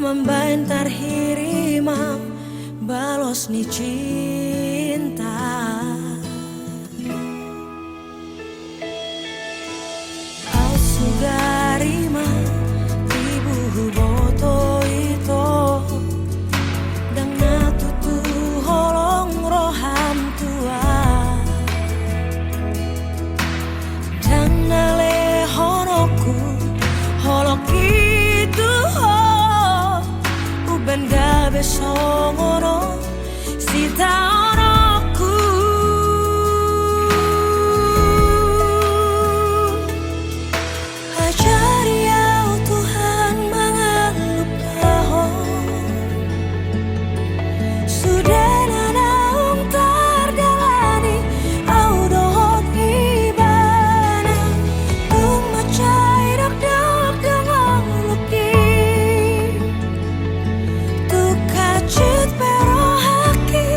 membentar hirima balos ni cinta. Au sugarima ibu boto ito dang natutu holong roham tua dan nale honoku holok itu ho uben gabe songono sita onoku. Ajari au Tuhan mengalupkan sudah nanaung tardalani au dohot ibana tung macai dak dak dengan luki tu kacut pero haki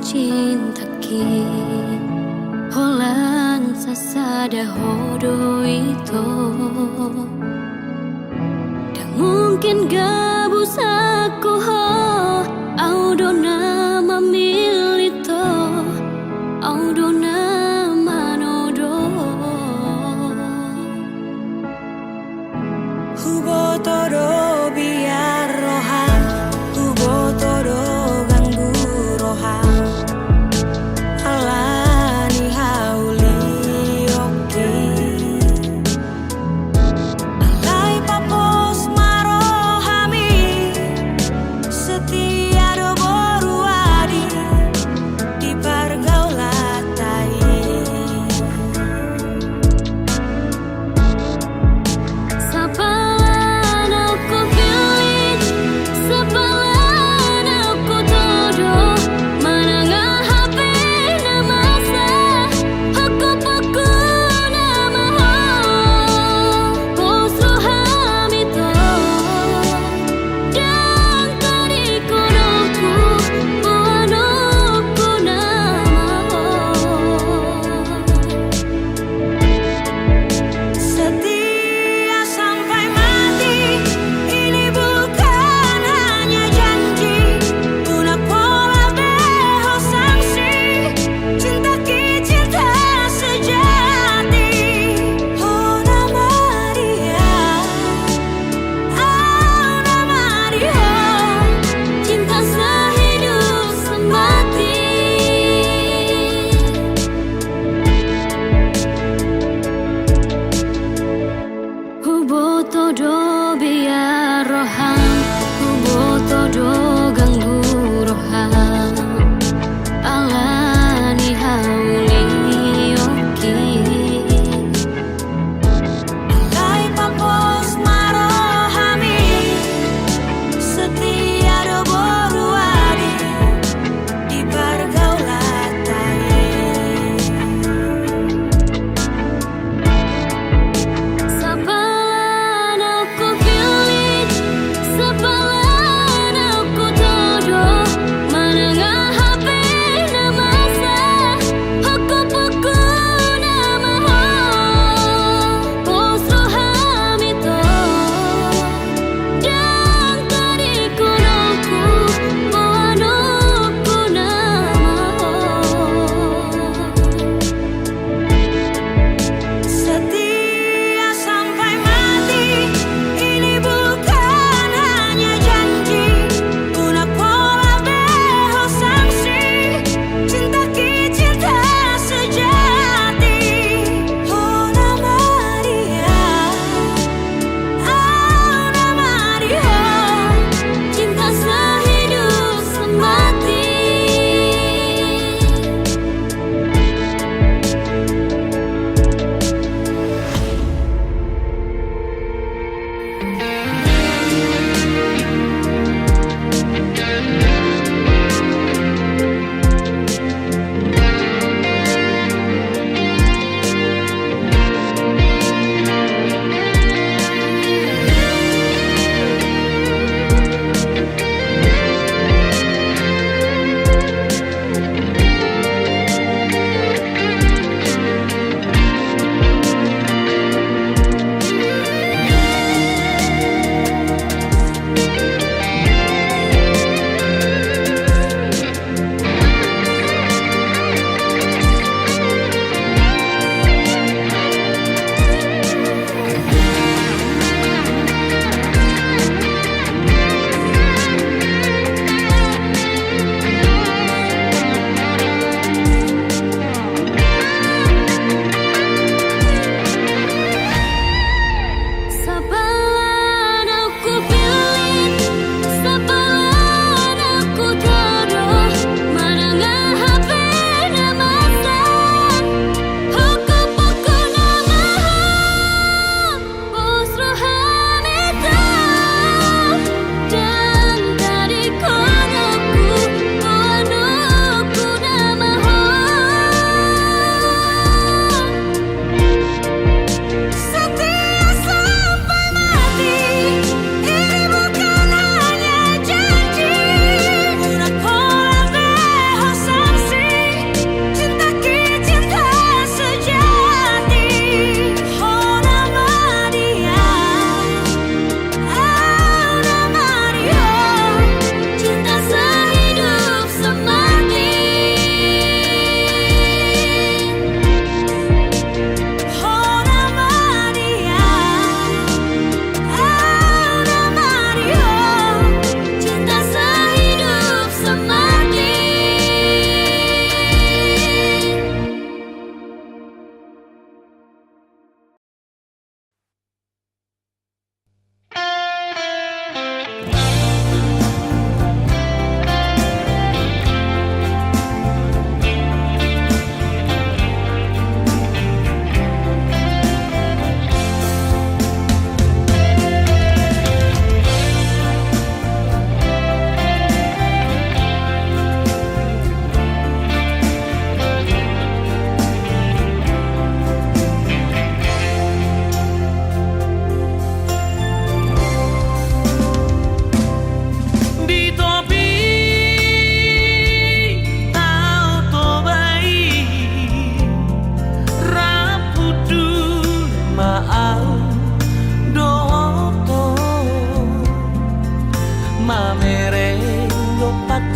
cintaki Holan sasada hodo itu Dan mungkin gabusaku ho Audo nama milito Audo nama nodo Hubo todo biar roha Hubo todo ganggu roha Alani hauli oki Alai papos marohami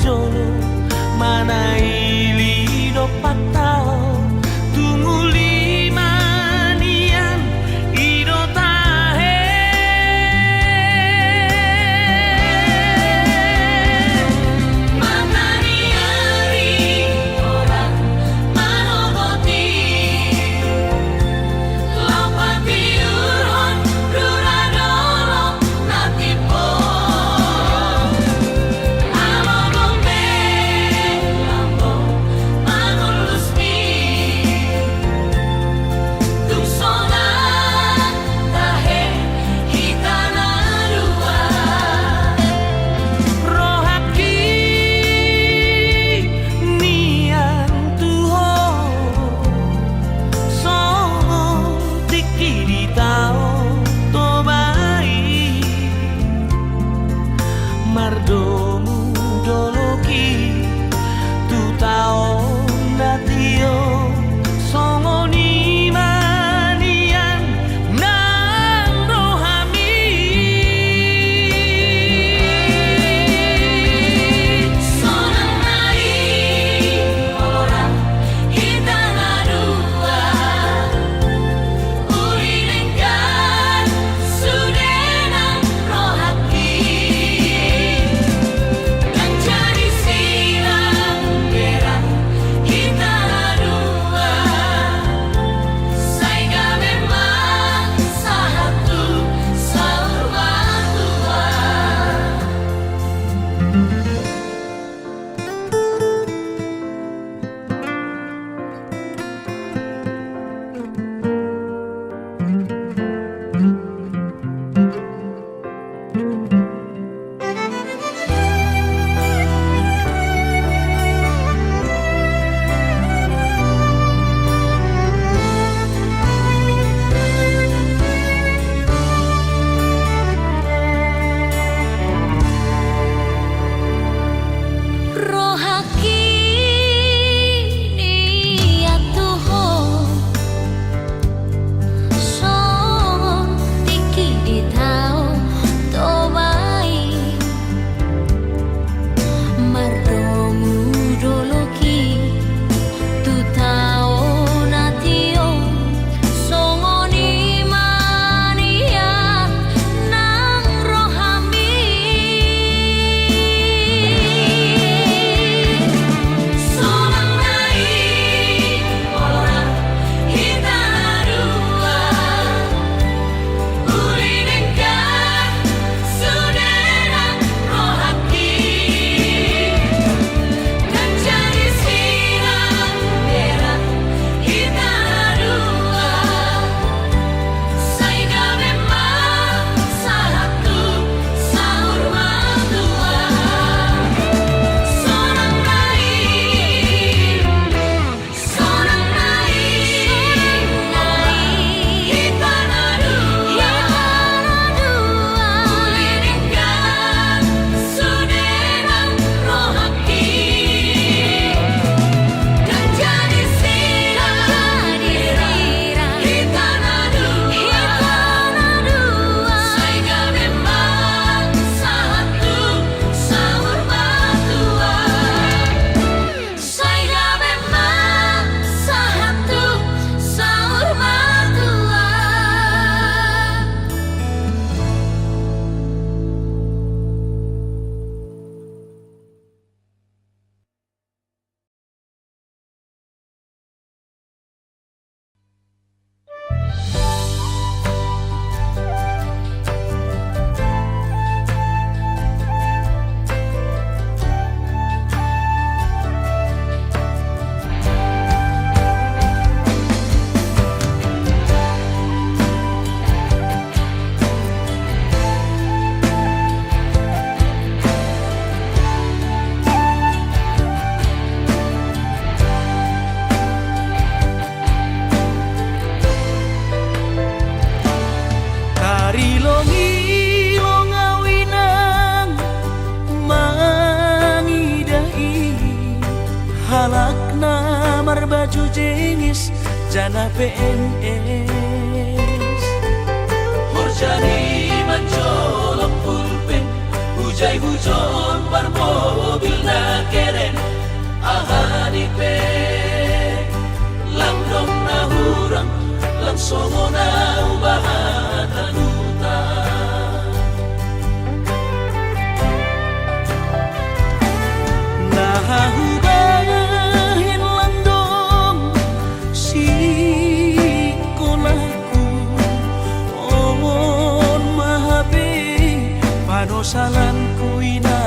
jono manaili do patao tunguli manian ido tahe manani ari orang manogoti lampati urhon ruradolo natipo mardomu doloki tu tao natio songoni manian nang rohami sonang nai orang hitana dua uri lenggan sudenang rohaki baju jenis jana PNS Horjani mancolok pulpen Hujai hujon bar mobil na songona ubahatanuta nahubahin landong si kolaku omon mahabe panosalanku ina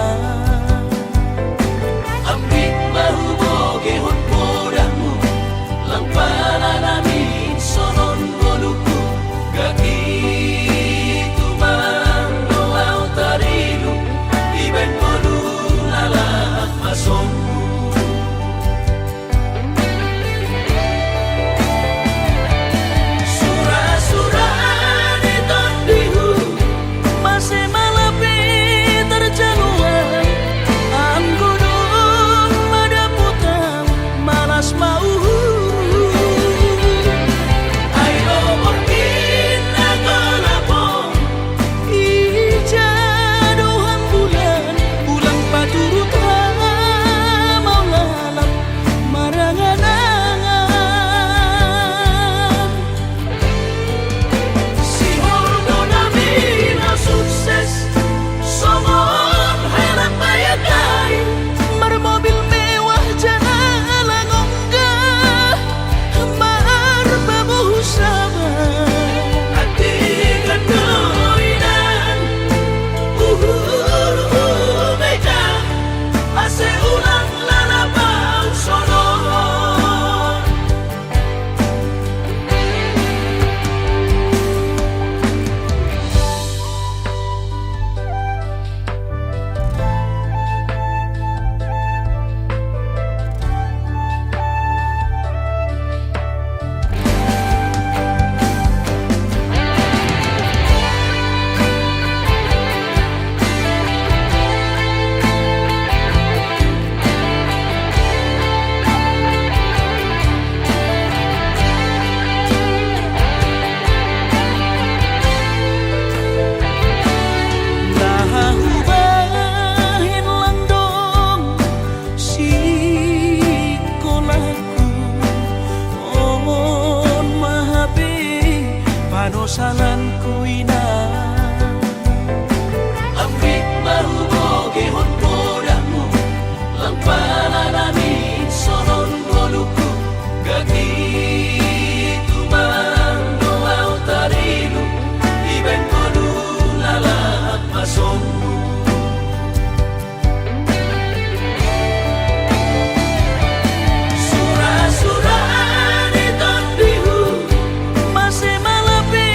ambik mahuboge hon podamu lang pananamin sonon boluku gaki tumang doaw tarilu iben bolu lalak masongku surah-surah di tondihu masih malapi terjaluan ang gunung madaputang malas mau ayo mungkin nagalapong ijaduhan bulan bulan paturut mau lalap marangan-angan si holdo namin na sukses somon harap bayagay marmobil mewah jalan onggah marbabuh sama hati kendoinan mega ase ulang lalapang sonon nahubahin landong si kolaku omon mahabe panosalanku ina ambik mahuboge hon podamu lang pananamin sonon boluku gaki tumang doaw tarilu iben bolu lalak masongku surah-surah di tondihu masih malapi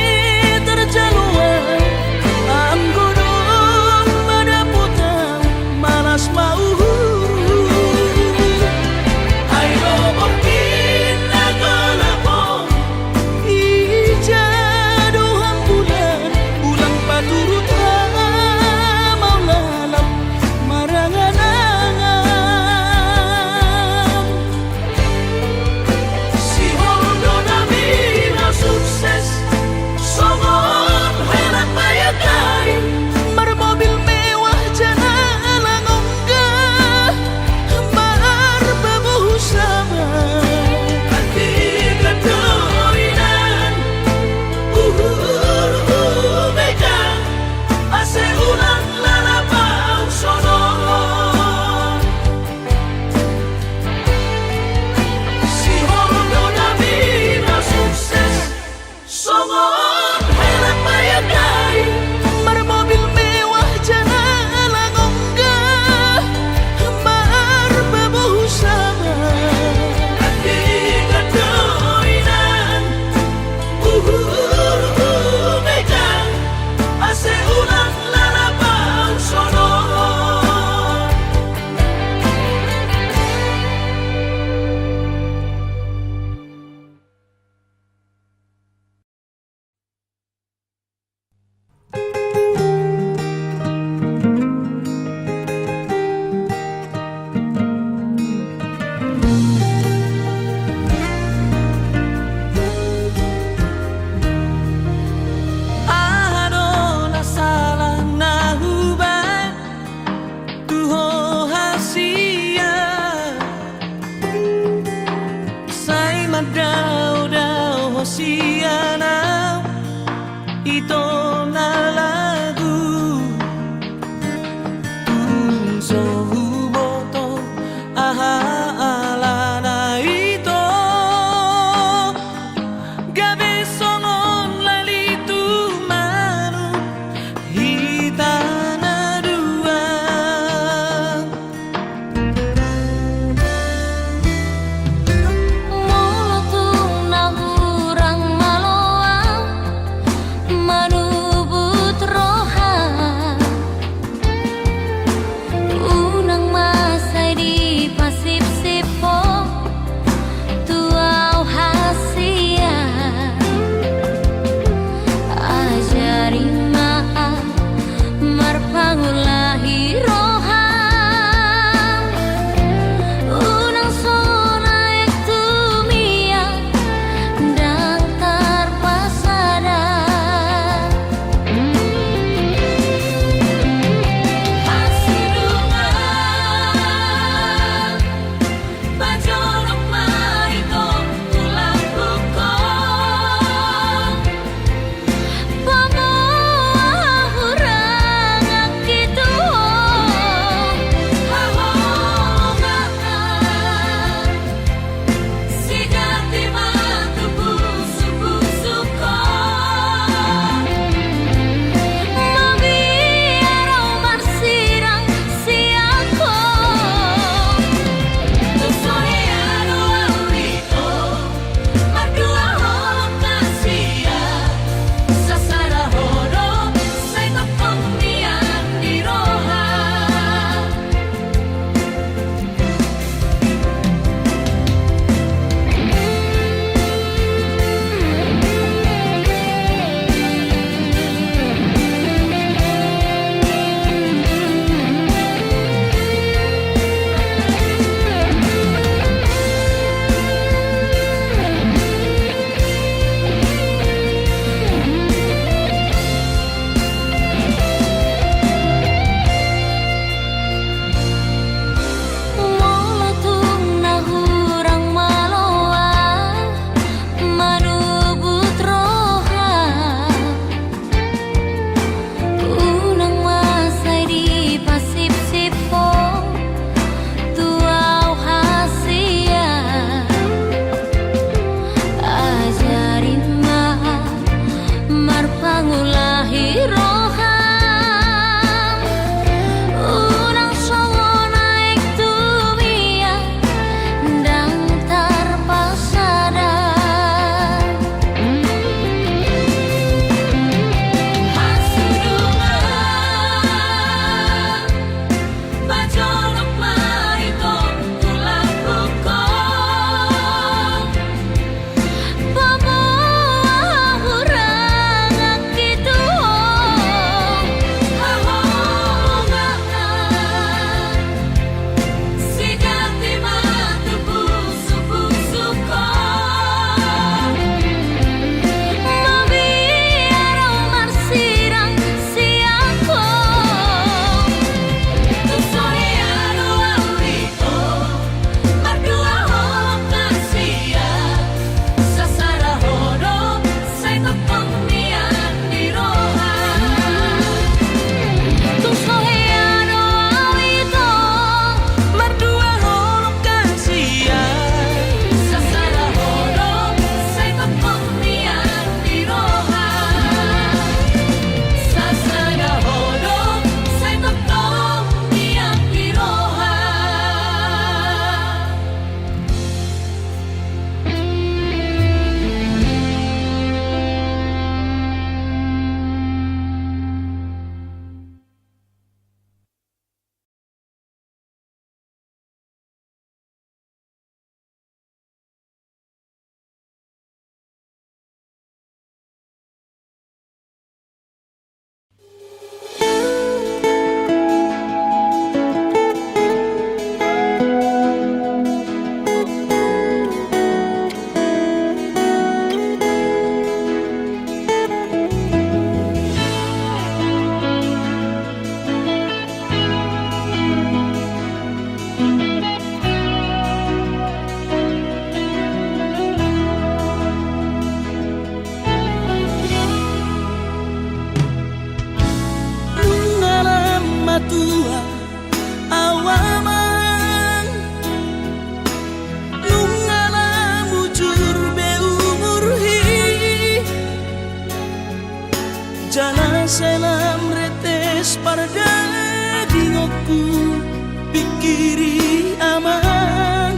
pikiri aman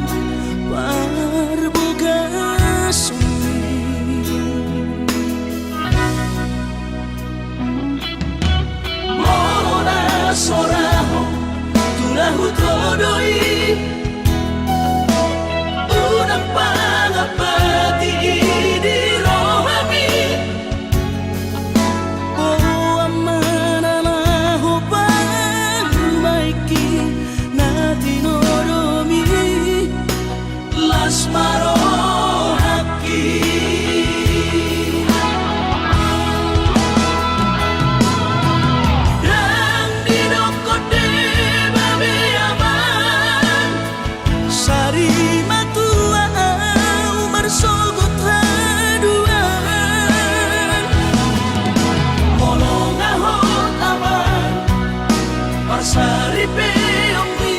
parboga sumi Morona soraho tunahu todoi unang pangapati di rohami oh amana naho pangmaiki na tinoromi las marohaki dan dinokode babe aman sari matua umar sogot haduan molong ahot aman parsari peongwi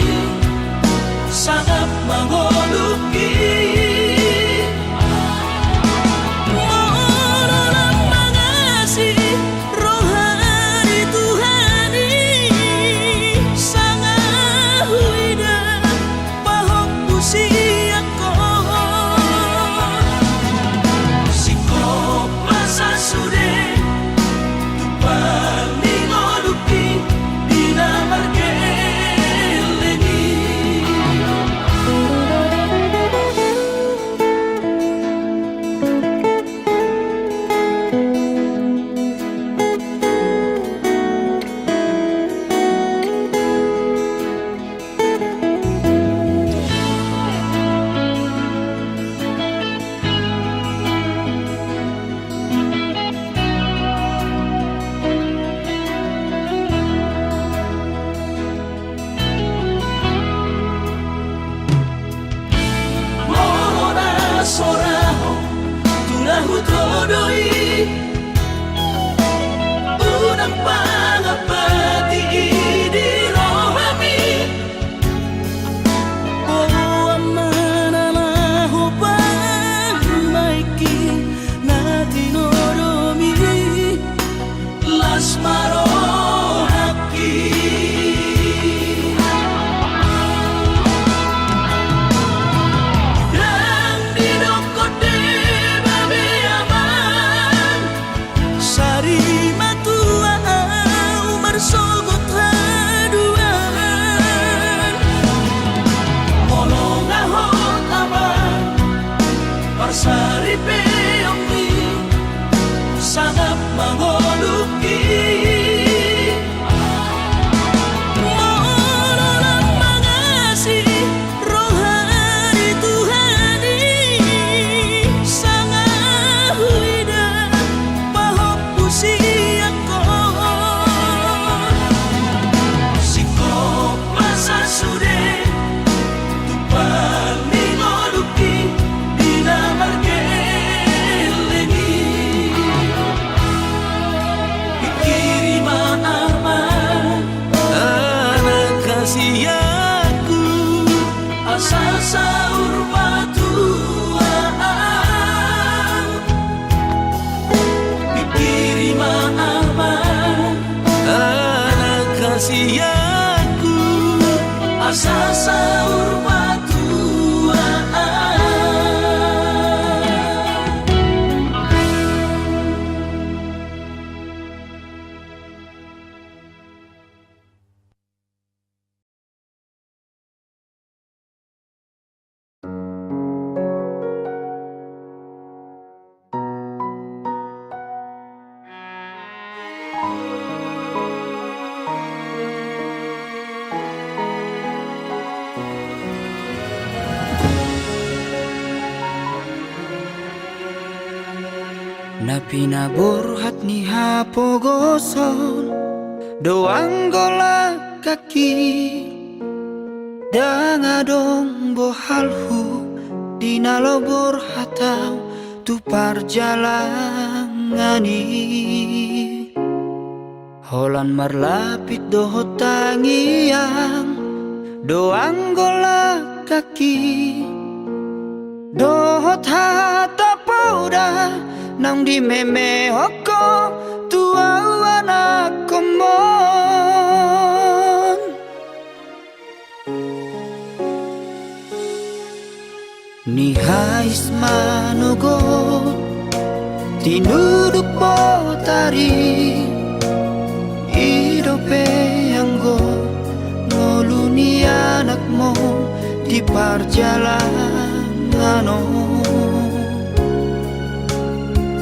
sangat mangoluki Morolang mangasih rohani Tuhani sangat huida pahok usiako sikop masa sude tupang ningoluki dinamargeleni Morona soraho tunahu todoi unang pangapati di rohami oh amana naho pangmaiki na tinoromi las marohaki dan dinokode babe aman sari matua umar sogot haduan molong ahot aman parsari peongwi sangat mangoluki Morolang mangasih rohani Tuhani sangat huida pahok usiako sikop masa sude tupang ningoluki dinamargeleni pikiri maaman anak kasih aku asal sahur matuaan pikiri maaman anak kasih aku asal sahur matuaan Na pinaborhat ni hapogoson doang gola kaki dangadong bohalhu dinalobor hatau tu parjalangani holan marlapit dohot tangiang doang gola kaki dohot hata pauda nang di meme hoko tua anak komon Ni hais manugot tinuduk potari idope anggo ngoluni anakmu di perjalanan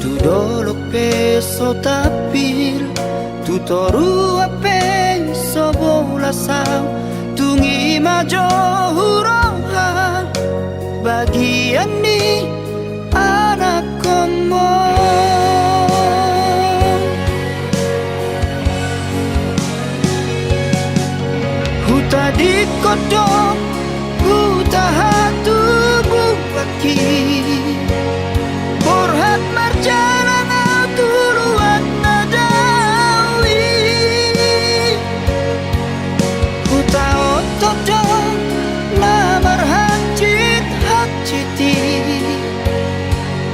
tu dolok peso tapil tu toru ape sobolasang tungi majo hurohan bagian ni anak komo huta di kodok huta hatu bukaki borhat marjalan tuluan nadawi huta otodong namar hajit hajiti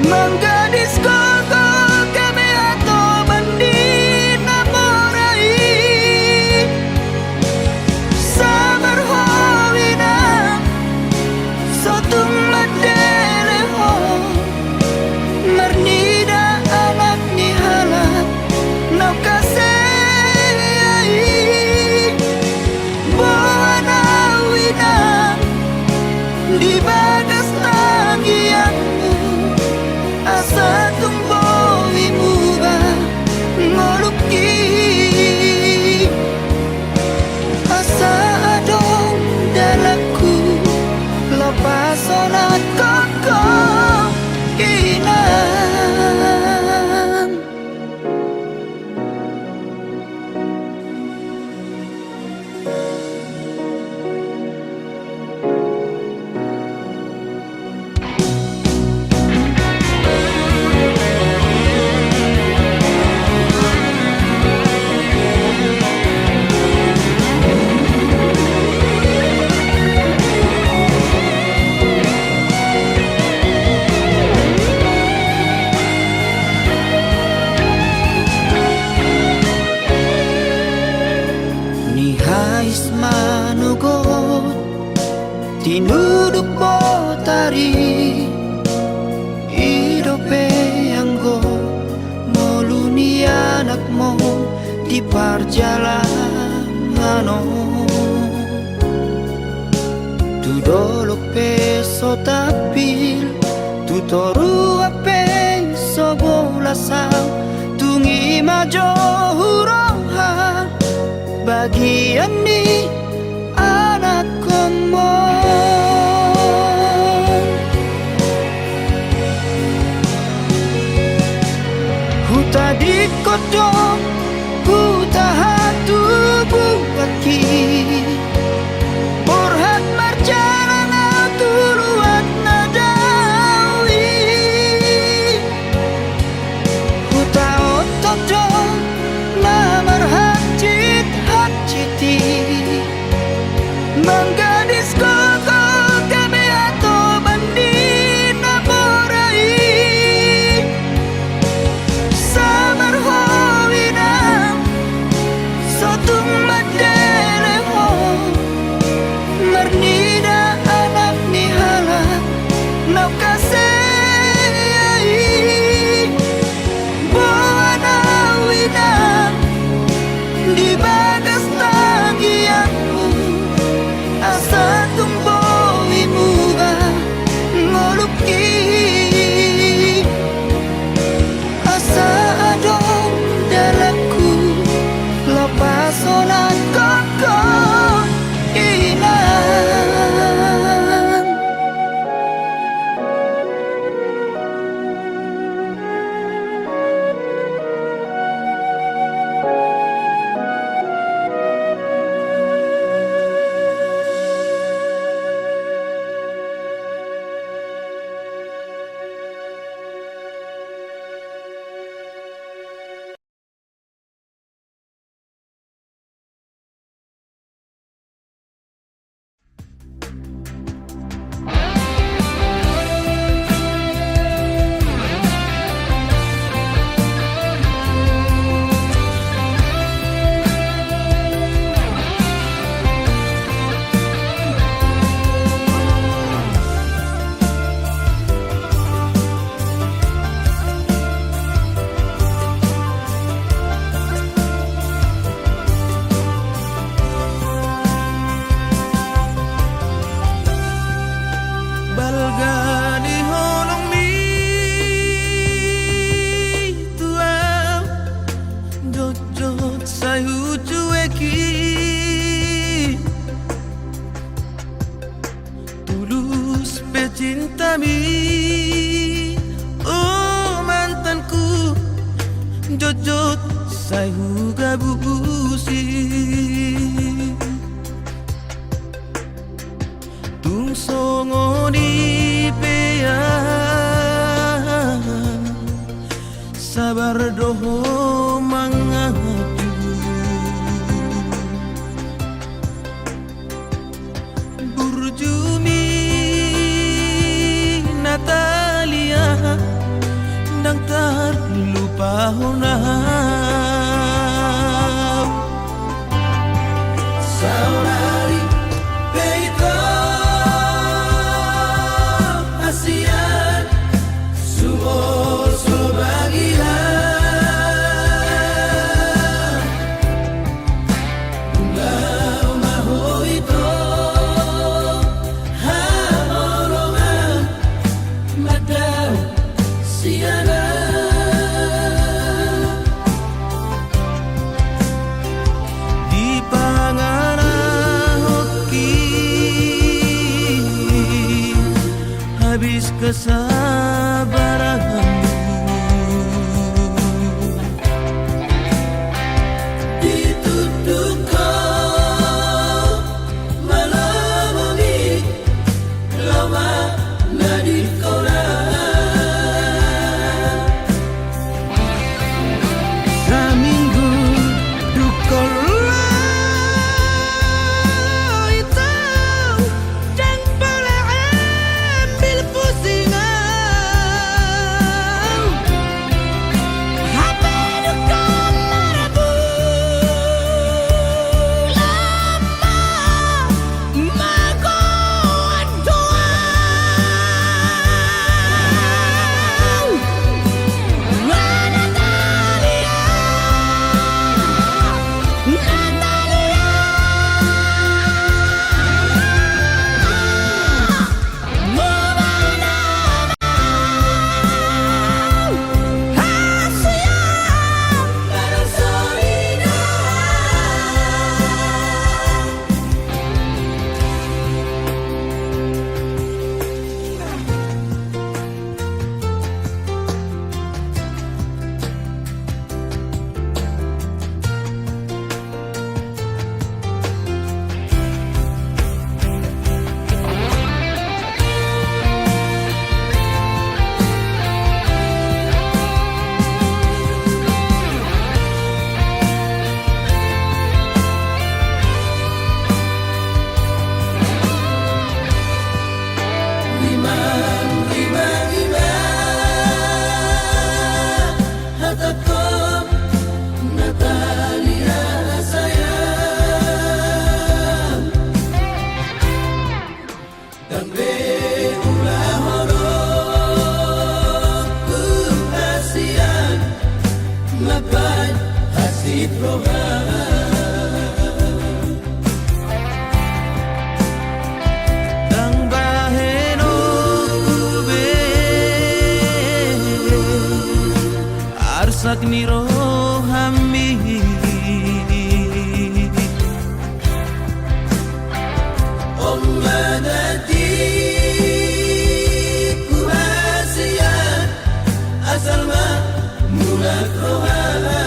menggadis koko kami atau bendi namorai sabar howina sotung madele ho mernida anak ni halak nau kasei buana wina di bagas tangianmu asa tumbowi muba ngoluki asa adong dalaku lepas onat koko inang ni hais manugot tinuduk potari idope anggo moluni anakmu di perjalanan tu dolok peso tapil tu toru ape sobolasang tungi majo hurohan bagian ni anak komo huta di kodok huta hatu bukaki borhat marjalan tuluan nadawi huta otodong namar hajit hajiti menggadis koko kami atau bendi namorai sabar howina cintami, oh mantanku, jojot sai huga busi. Tung songo di pea, sabar doho mangaju. Burjumi Natalia, dang terlupa honau. Saudari Peito Asian Sumor Sobagilah Ungau maho ito Hamolongan Madau Siana di panganah hoki habis kesabaranmu. Ditutup kau melalui lama nadi Saminggu dukola itu dan pula ambil pusingan. Apa dukol marabu lama magoan doang. Dang baheno kube arsak niro hammi Om madadi kuhasian asal ma mulak rohana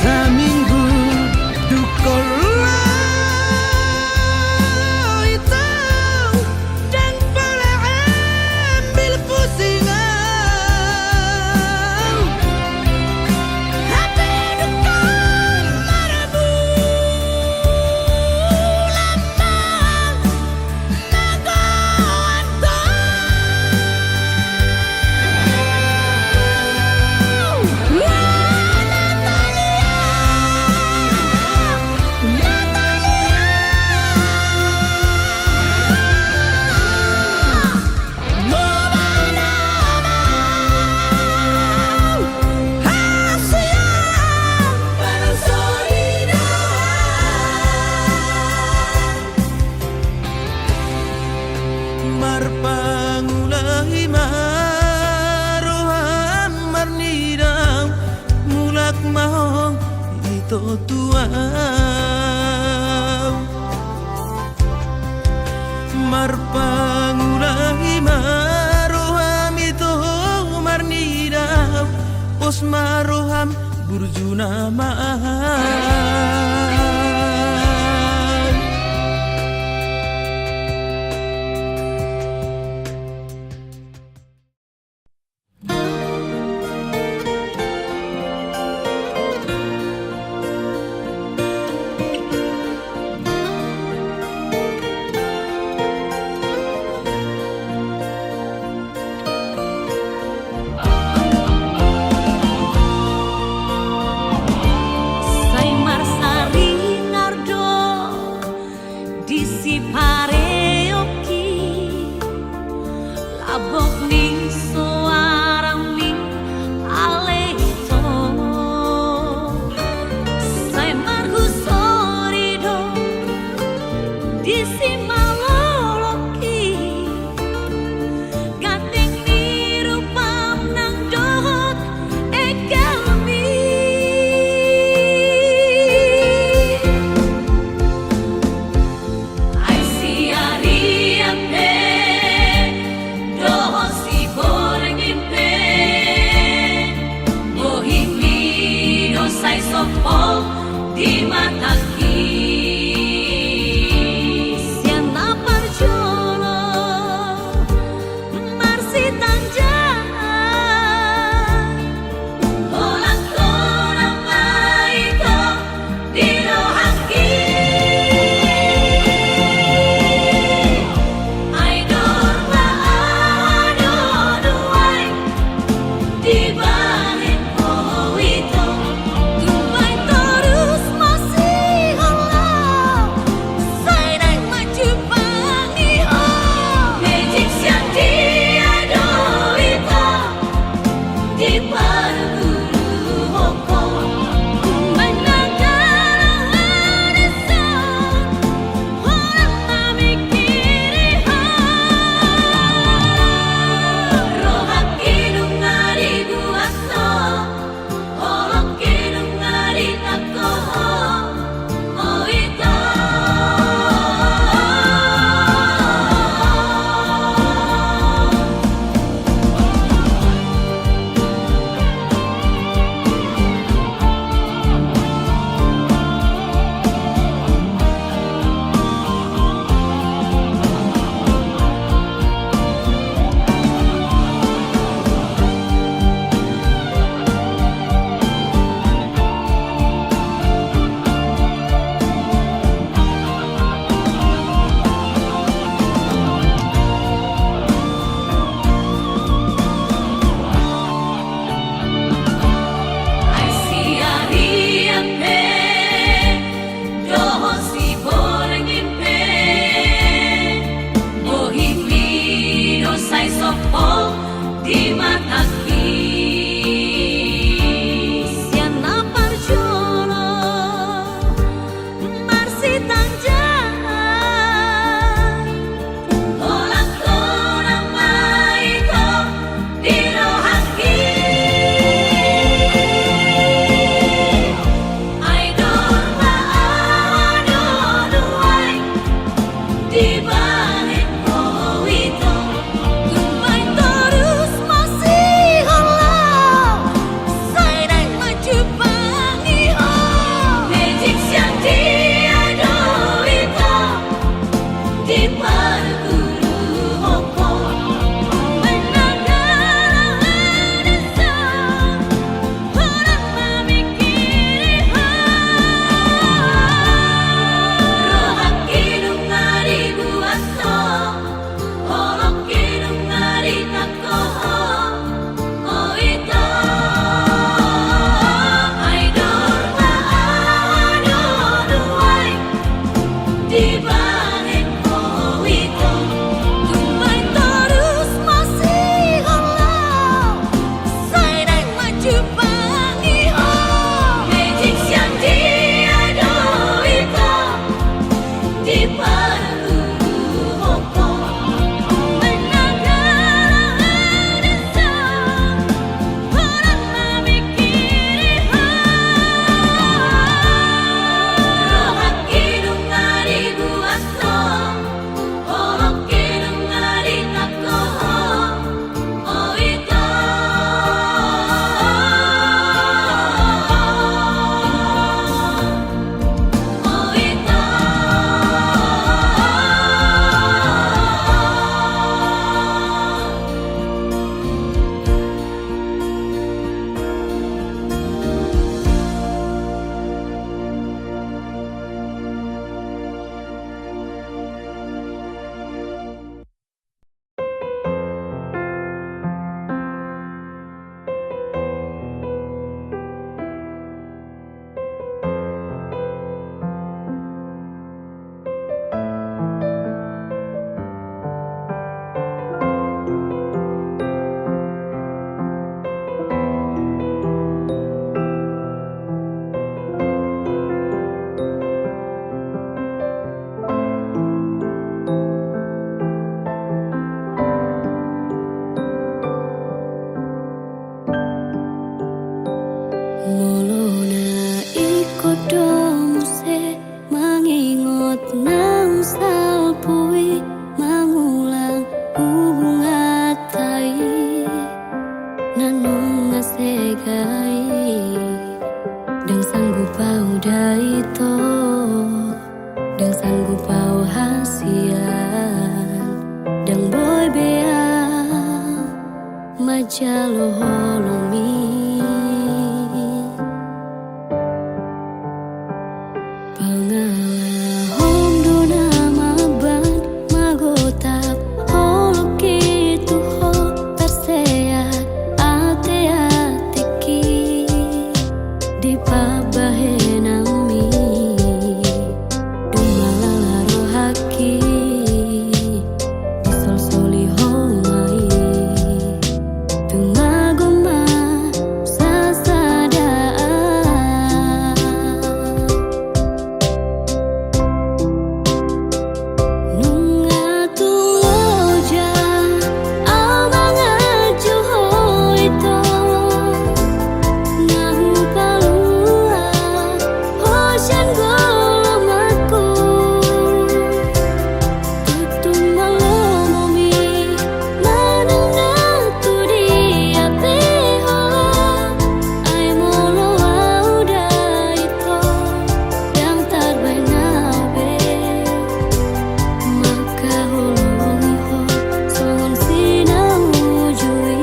Saminggu dukola itu dan pula ambil pusingan. Urjuna Mahal. Say Imot nang salpui mangulang hubungan tai nanung ngasegai dan sanggup pau daito dan sanggup pau hasian dan boy bea majalo holomi pangalahom dona maban magotap holoki tuho terseat ate ateki di pabahenami dumalala rohaki di sol-soli homai tumagoma sasadaan nunga tuloja amanga juho ito nahu palua hosyan golomatku tutum malomomi mananga tudi ape holo ay molo auda ito yang tarbainabe maka holongi ho songon sinawujui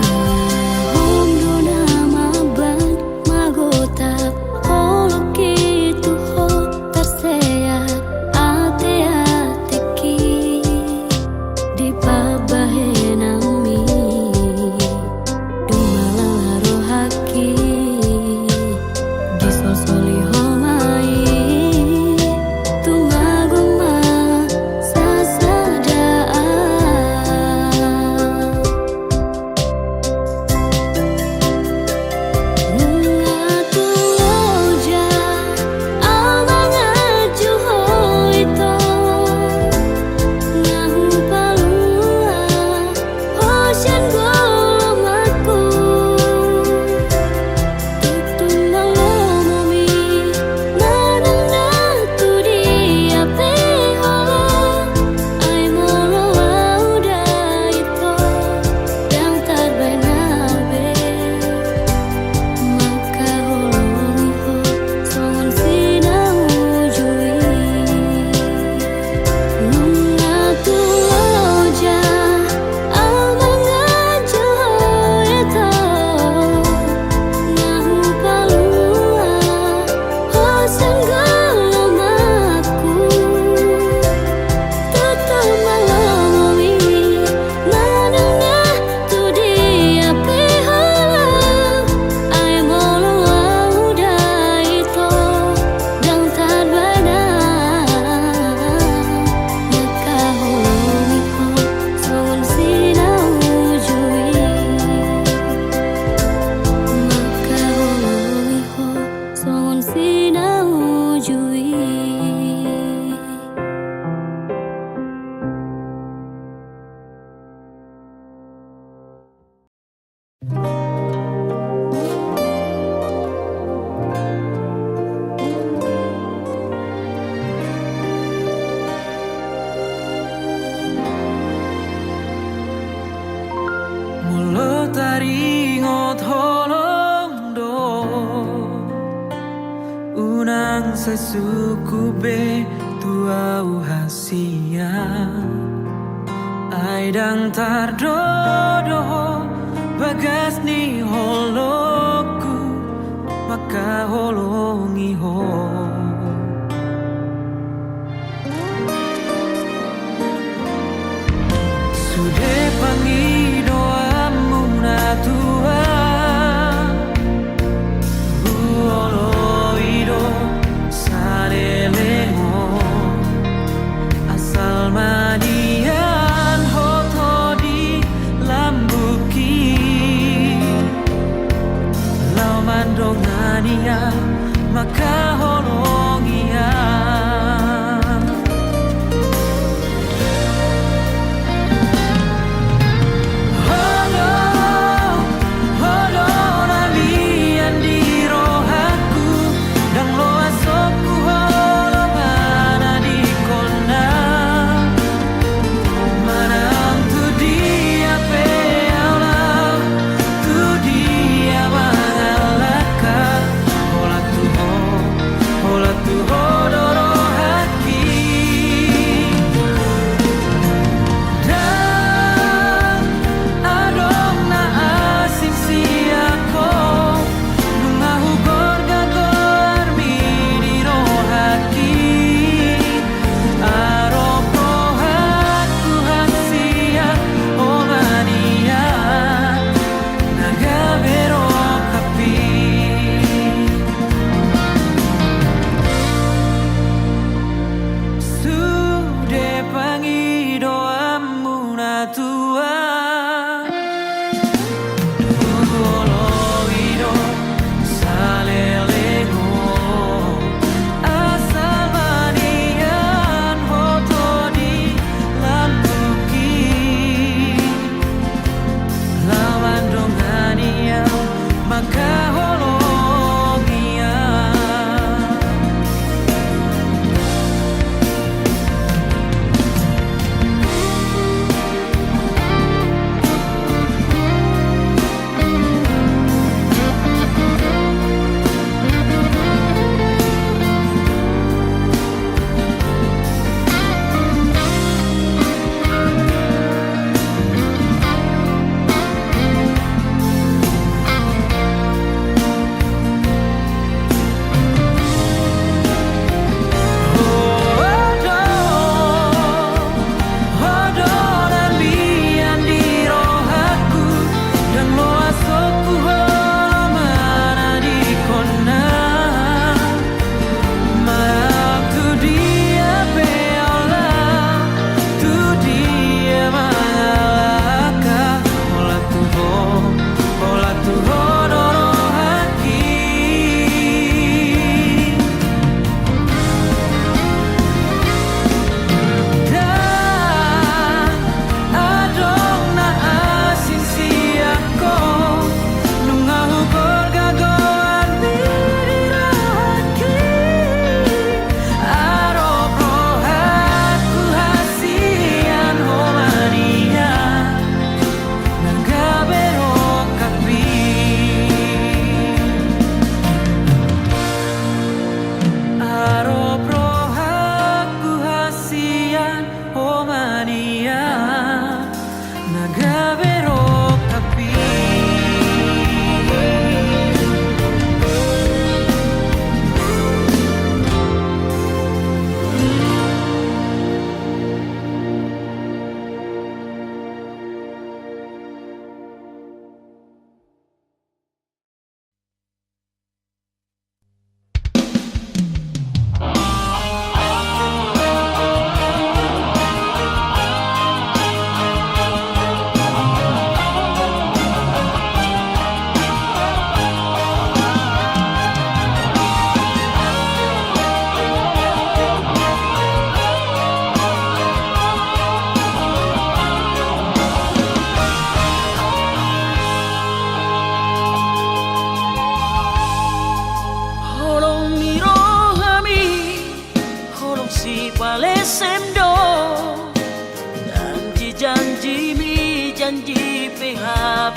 Pangalahom dona maban magotap holoki tuho terseat ate ateki di pabahenami dumalala rohaki di sol-soli homai tumagoma sasadaan nunga tuloja amanga juho ito nahu palua hosyan golomatku tutum malomomi mananga tudi ape holo ay molo auda ito yang tarbainabe maka holongi ho songon sinawujui nunga tuloja amanga juho ito nahu palua hosyan golomatku tutum malomomi mananga tudi ape holo ay molo auda ito yang tarbainabe maka holongi ho songon sinawujui maka holongi ho songon sinawujui Mulut taringot holong do unang sesukube tuau hasia aidang tardodo bagas ni holoku maka holongi ho sude pangido makaholongia.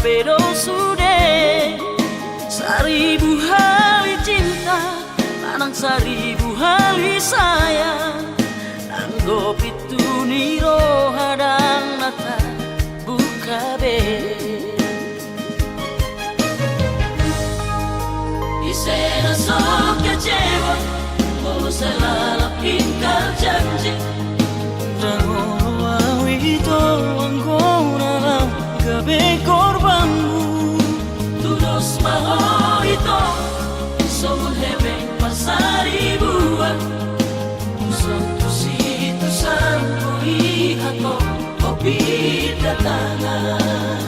Pero sudah seribu hari cinta, tanang seribu hari sayang. Anggap itu niro hadang nata buka be. Isena sok kecewa, kalau selalu ingkar janji. Jangan wawi tolong dalam gabe korbanmu. Tulus maho itu, somun hebeng pasari buat. Suatu situ sangkui atau kopi datangan.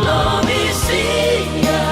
Lo bisinya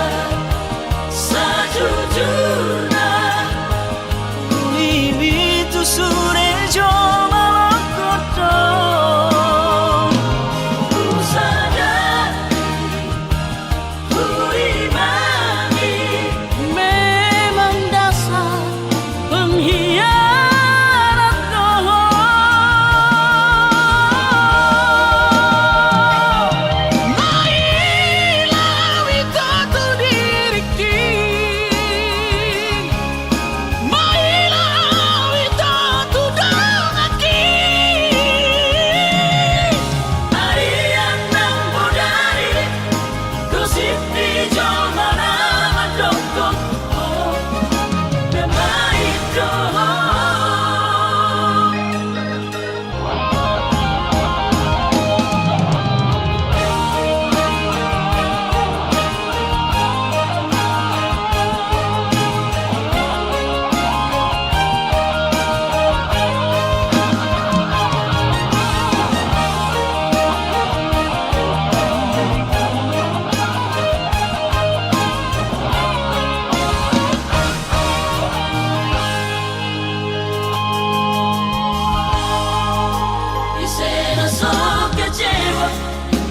sok kecewa,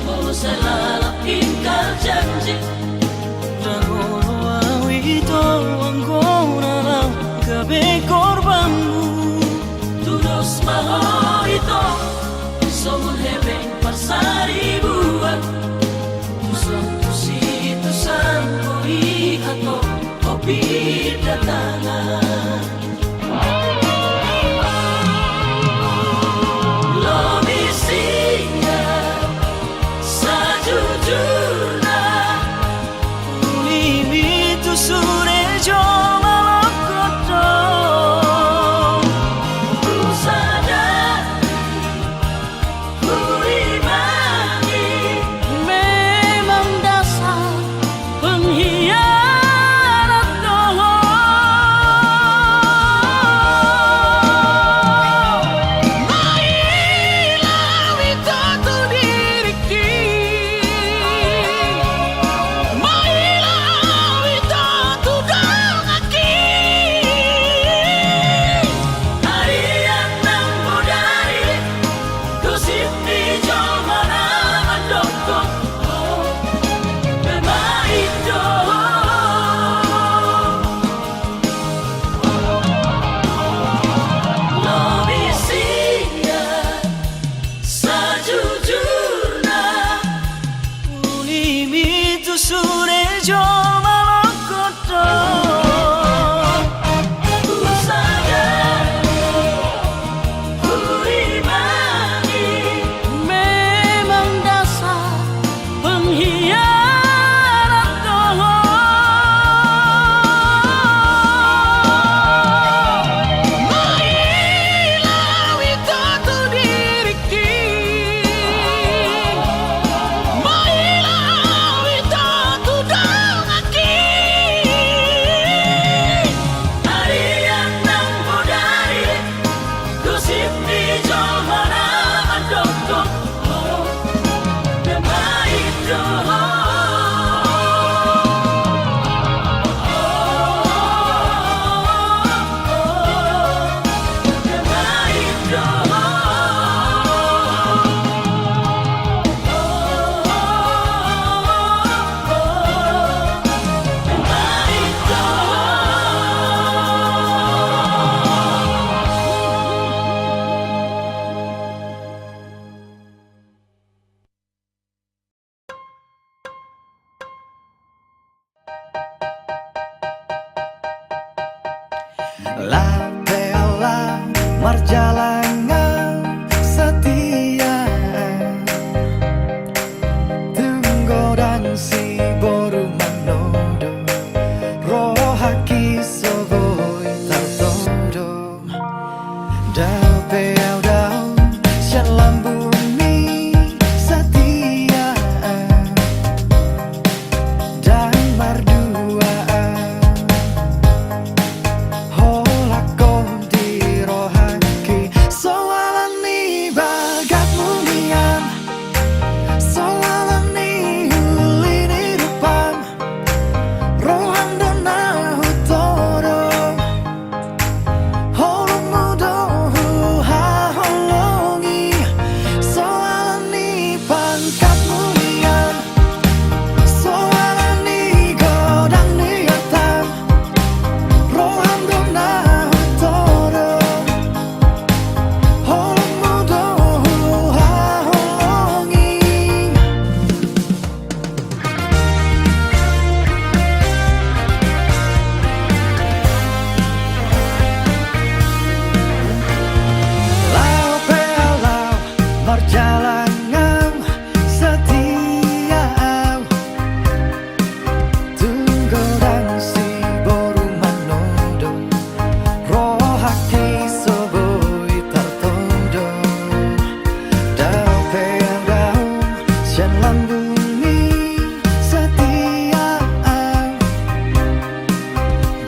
oh selalu ingkar janji. Rangono awito anggona lang gabi korbanmu. Tulus maho ito, somun hebeng pasari buat. Tusong tusito sampo ihato, kopi datangan. Lobisinya sajujurna, Limito surejo malakoto. ku sadar, ku imani, Memang dasar pengkhianat doa. Mailah itu tu diriki, mailah itu tu dengaki. hari yang nang budari, kusip di jomana mandokok, oh, memaido. Lobisinya sajujurna, Limito surejo malakoto. ku sadar, ku imani, Memang dasar pengkhianat doa. Mailah itu tu diriki, mailah itu tu dengaki. hari yang nang budari, kusip di jomana mandokok, oh, memaido. La bella marjalangan setia, tenggodang si boru manodo, rohaki soboi tartodo. Dau peau dau sian lambuni setia, dan merduaan. Holako di rohaki, soalan ni bagat munian, soalan ni huli di depan, rohan dona hutoro, holong mudo ha holongi, soalan ni pangkat munian, soalan ni godang ni atam. Rohan dona hutoro, holong mudo ha holongi. Lau pelau marjalangan setia, tunggodang si boru manodo, rohaki soboi tartodo. Dau peau dau sian lambuni setia,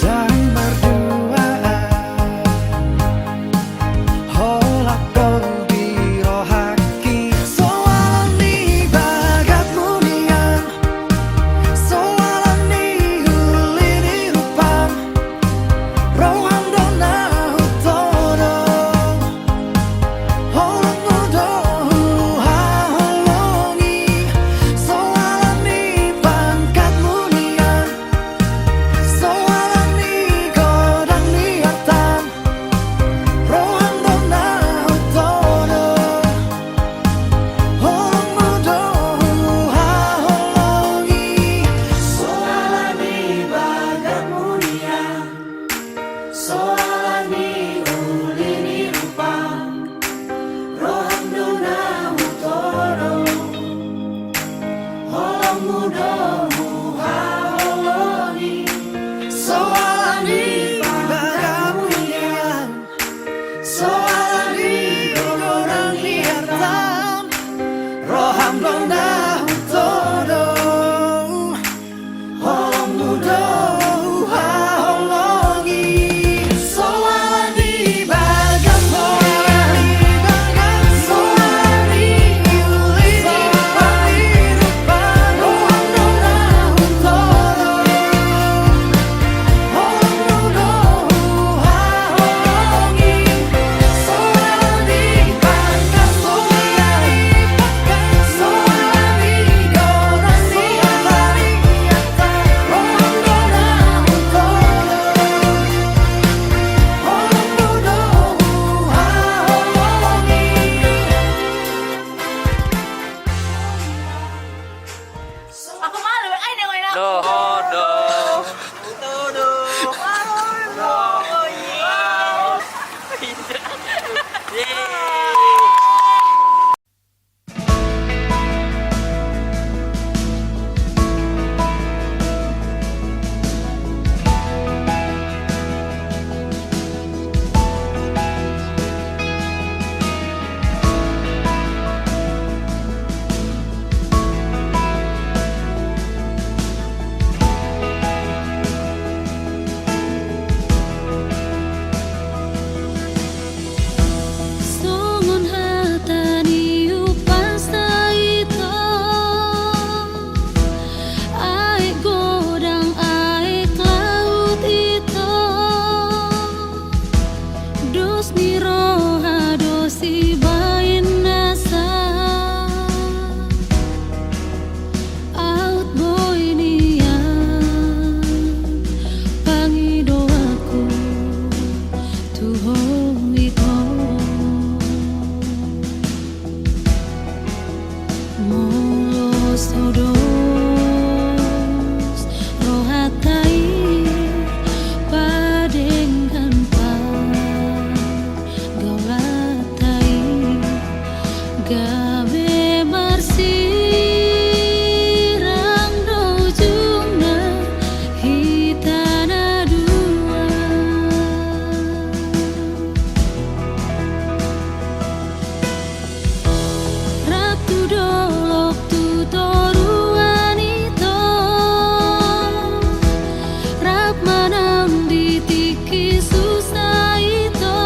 dan merduaan. Holako di rohaki, sodos rohatai padengkan gaulatai gabe marsirang dojungna hitana dua ratu dolok tu toruan itu rap manam ditiki susah itu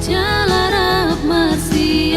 jalan rap masih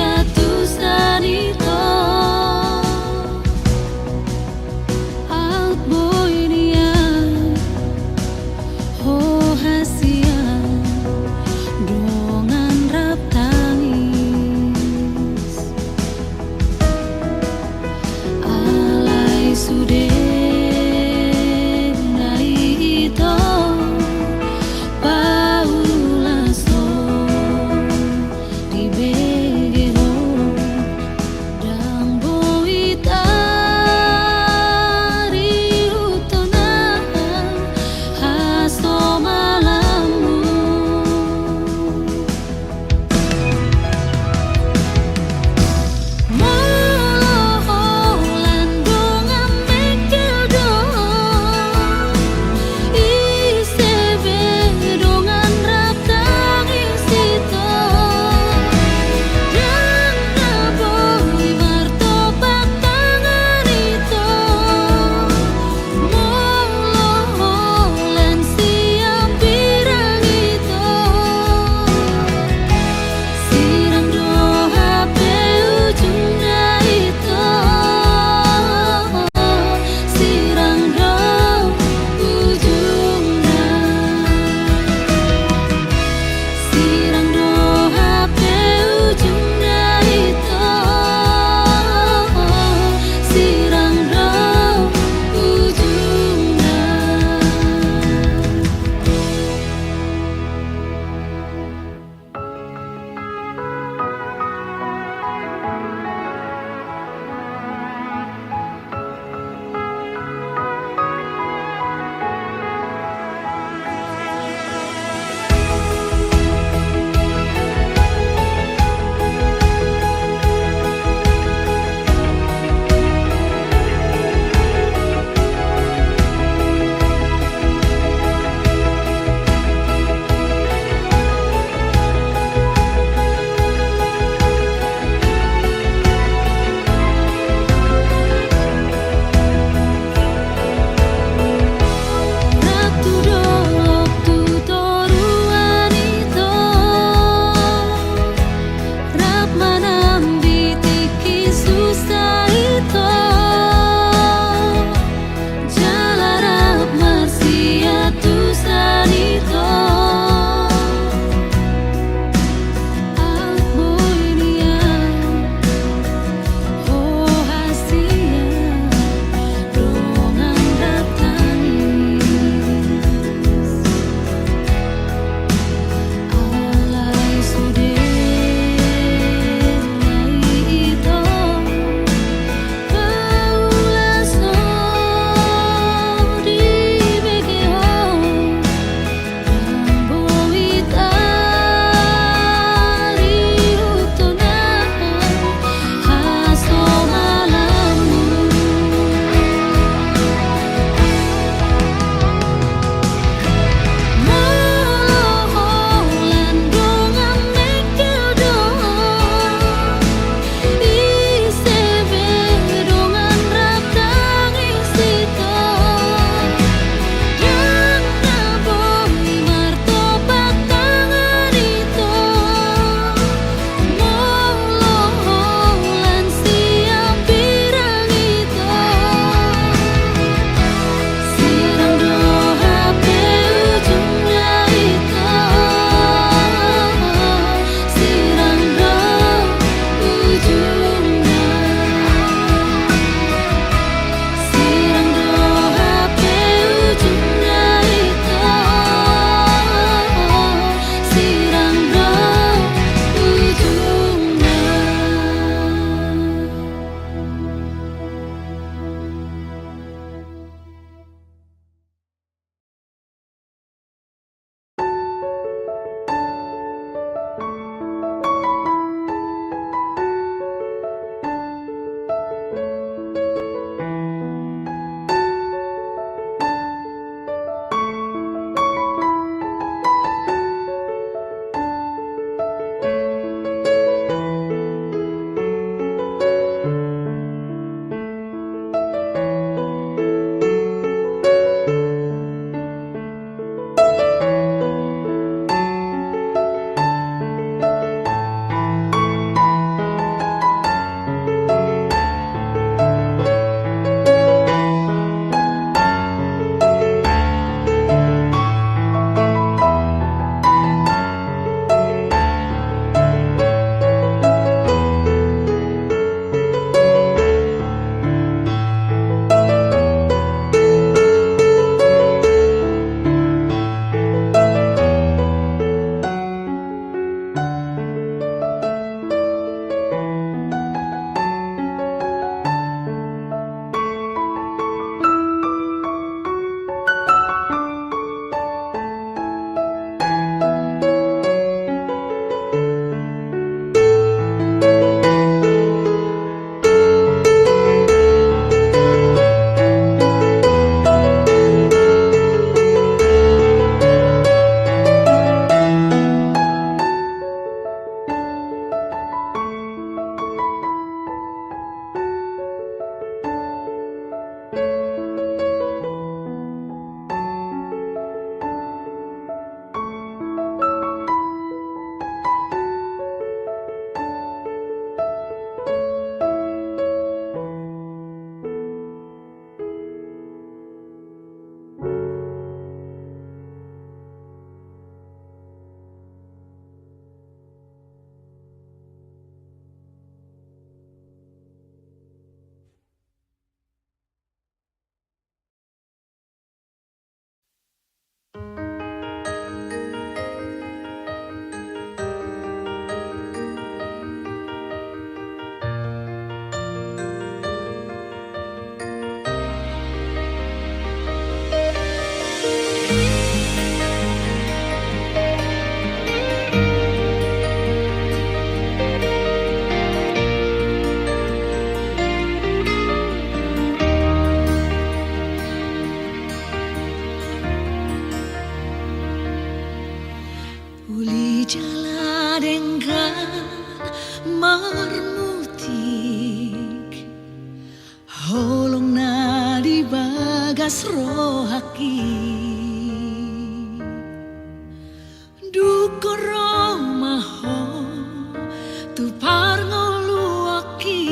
bagas rohaki dukoro maho tu parngoluaki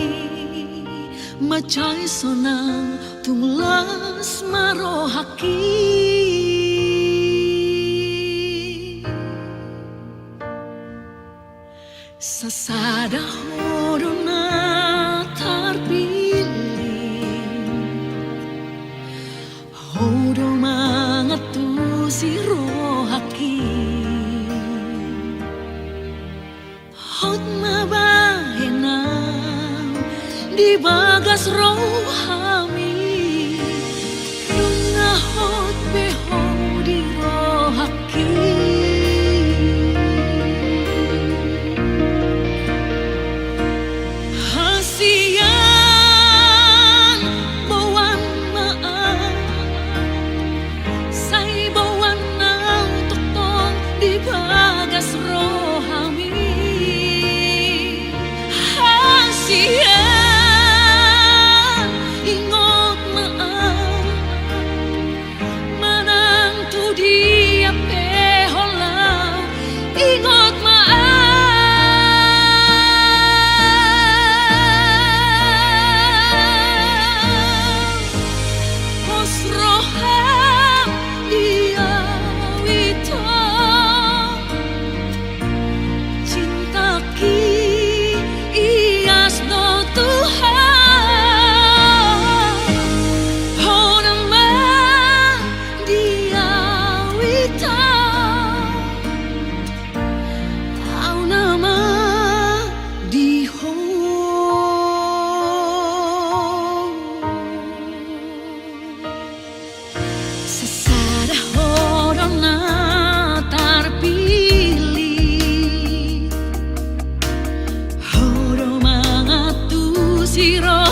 macai sonang tumlas marohaki sasada hodona tarpilih hodo mangatu si rohaki hot mabahena di bagas rohami lunga hot beho di rohaki sasada hodona tarpilih hodo mangatu si rohaki